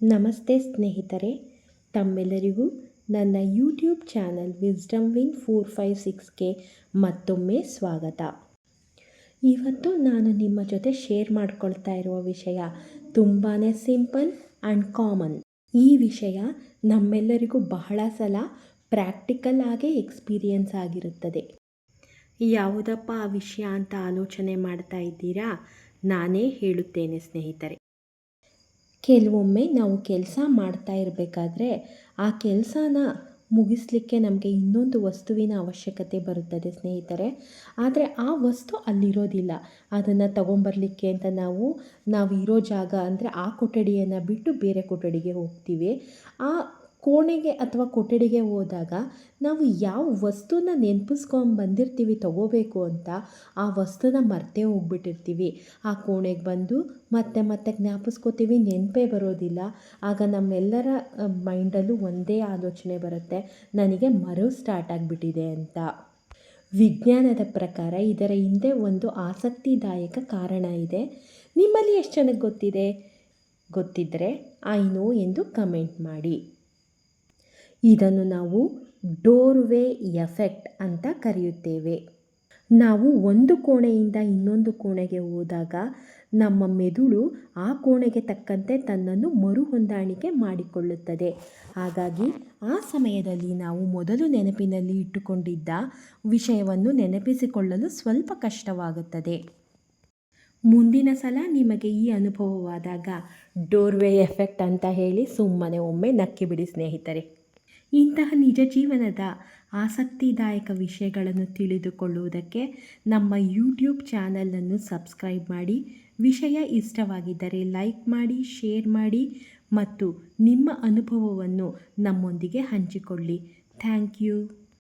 ನಮಸ್ತೆ ಸ್ನೇಹಿತರೆ, ತಮ್ಮೆಲ್ಲರಿಗೂ ನನ್ನ ಯೂಟ್ಯೂಬ್ ಚಾನಲ್ ವಿಸ್ಡಮ್ ವಿಂಗ್ 456ಗೆ ಮತ್ತೊಮ್ಮೆ ಸ್ವಾಗತ. ಇವತ್ತು ನಾನು ನಿಮ್ಮ ಜೊತೆ ಶೇರ್ ಮಾಡ್ಕೊಳ್ತಾ ಇರುವ ವಿಷಯ ತುಂಬಾ ಸಿಂಪಲ್ ಆ್ಯಂಡ್ ಕಾಮನ್. ಈ ವಿಷಯ ನಮ್ಮೆಲ್ಲರಿಗೂ ಬಹಳ ಸಲ ಪ್ರಾಕ್ಟಿಕಲ್ ಆಗೇ ಎಕ್ಸ್ಪೀರಿಯನ್ಸ್ ಆಗಿರುತ್ತದೆ. ಯಾವುದಪ್ಪ ಆ ವಿಷಯ ಅಂತ ಆಲೋಚನೆ ಮಾಡ್ತಾ ಇದ್ದೀರಾ? ನಾನೇ ಹೇಳುತ್ತೇನೆ ಸ್ನೇಹಿತರೆ. ಕೆಲವೊಮ್ಮೆ ನಾವು ಕೆಲಸ ಮಾಡ್ತಾ ಇರಬೇಕಾದ್ರೆ ಆ ಕೆಲಸನ ಮುಗಿಸ್ಲಿಕ್ಕೆ ನಮಗೆ ಇನ್ನೊಂದು ವಸ್ತುವಿನ ಅವಶ್ಯಕತೆ ಬರುತ್ತದೆ ಸ್ನೇಹಿತರೆ. ಆದರೆ ಆ ವಸ್ತು ಅಲ್ಲಿರೋದಿಲ್ಲ. ಅದನ್ನು ತಗೊಂಬರಲಿಕ್ಕೆ ಅಂತ ನಾವು ಇರೋ ಜಾಗ ಅಂದರೆ ಆ ಕೊಠಡಿಯನ್ನು ಬಿಟ್ಟು ಬೇರೆ ಕೊಠಡಿಗೆ ಹೋಗ್ತೀವಿ. ಆ ಕೋಣೆಗೆ ಅಥವಾ ಕೊಠಡಿಗೆ ಹೋದಾಗ ನಾವು ಯಾವ ವಸ್ತುನ ಬಂದಿರ್ತೀವಿ ತಗೋಬೇಕು ಅಂತ, ಆ ವಸ್ತುನ ಮರ್ತೇ ಹೋಗ್ಬಿಟ್ಟಿರ್ತೀವಿ. ಆ ಕೋಣೆಗೆ ಬಂದು ಮತ್ತೆ ಜ್ಞಾಪಿಸ್ಕೋತೀವಿ, ನೆನಪೇ ಬರೋದಿಲ್ಲ. ಆಗ ನಮ್ಮೆಲ್ಲರ ಮೈಂಡಲ್ಲೂ ಒಂದೇ ಆಲೋಚನೆ ಬರುತ್ತೆ, ನನಗೆ ಸ್ಟಾರ್ಟ್ ಆಗಿಬಿಟ್ಟಿದೆ ಅಂತ. ವಿಜ್ಞಾನದ ಪ್ರಕಾರ ಇದರ ಹಿಂದೆ ಒಂದು ಆಸಕ್ತಿದಾಯಕ ಕಾರಣ ಇದೆ. ನಿಮ್ಮಲ್ಲಿ ಎಷ್ಟು ಜನಕ್ಕೆ ಗೊತ್ತಿದ್ದರೆ ಐ ನೋ ಎಂದು ಕಮೆಂಟ್ ಮಾಡಿ. ಇದನ್ನು ನಾವು ಡೋರ್ವೇ ಎಫೆಕ್ಟ್ ಅಂತ ಕರೆಯುತ್ತೇವೆ. ನಾವು ಒಂದು ಕೋಣೆಯಿಂದ ಇನ್ನೊಂದು ಕೋಣೆಗೆ ಹೋದಾಗ ನಮ್ಮ ಮೆದುಳು ಆ ಕೋಣೆಗೆ ತಕ್ಕಂತೆ ತನ್ನನ್ನು ಮರುಹೊಂದಾಣಿಕೆ ಮಾಡಿಕೊಳ್ಳುತ್ತದೆ. ಹಾಗಾಗಿ ಆ ಸಮಯದಲ್ಲಿ ನಾವು ಮೊದಲು ನೆನಪಿನಲ್ಲಿ ಇಟ್ಟುಕೊಂಡಿದ್ದ ವಿಷಯವನ್ನು ನೆನಪಿಸಿಕೊಳ್ಳಲು ಸ್ವಲ್ಪ ಕಷ್ಟವಾಗುತ್ತದೆ. ಮುಂದಿನ ಸಲ ನಿಮಗೆ ಈ ಅನುಭವವಾದಾಗ ಡೋರ್ವೇ ಎಫೆಕ್ಟ್ ಅಂತ ಹೇಳಿ ಸುಮ್ಮನೆ ಒಮ್ಮೆ ನಕ್ಕಿಬಿಡಿ ಸ್ನೇಹಿತರೆ. ಇಂತಹ ನಿಜ ಜೀವನದ ಆಸಕ್ತಿದಾಯಕ ವಿಷಯಗಳನ್ನು ತಿಳಿದುಕೊಳ್ಳುವುದಕ್ಕೆ ನಮ್ಮ ಯೂಟ್ಯೂಬ್ ಚಾನಲನ್ನು ಸಬ್ಸ್ಕ್ರೈಬ್ ಮಾಡಿ. ವಿಷಯ ಇಷ್ಟವಾಗಿದ್ದರೆ ಲೈಕ್ ಮಾಡಿ, ಶೇರ್ ಮಾಡಿ ಮತ್ತು ನಿಮ್ಮ ಅನುಭವವನ್ನು ನಮ್ಮೊಂದಿಗೆ ಹಂಚಿಕೊಳ್ಳಿ. Thank you.